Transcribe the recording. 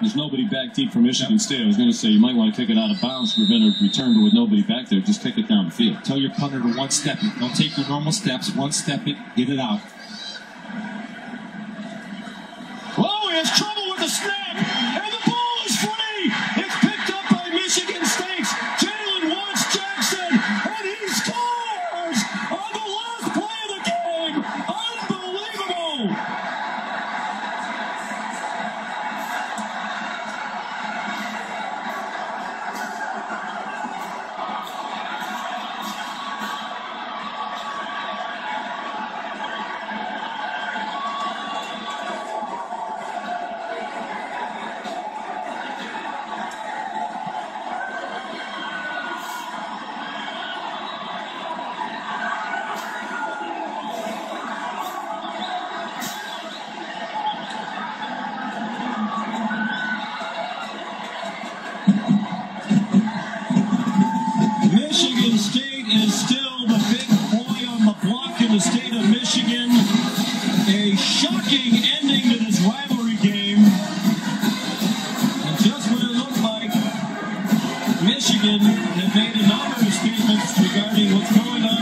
There's nobody back deep for Michigan State. I was going to say you might want to kick it out of bounds to prevent a return, but with nobody back there, just kick it down the field. Tell your punter to one-step it. Don't take your normal steps. One-step it. Get it out. Oh, he has trouble with the snap, and the ball is free. It's picked up by Michigan State's Jalen Watts Jackson, and he scores on the last play of the game. Unbelievable. Michigan State is still the big boy on the block in the state of Michigan. A shocking ending to this rivalry game. And just when it looked like Michigan had made a number of statements regarding what's going on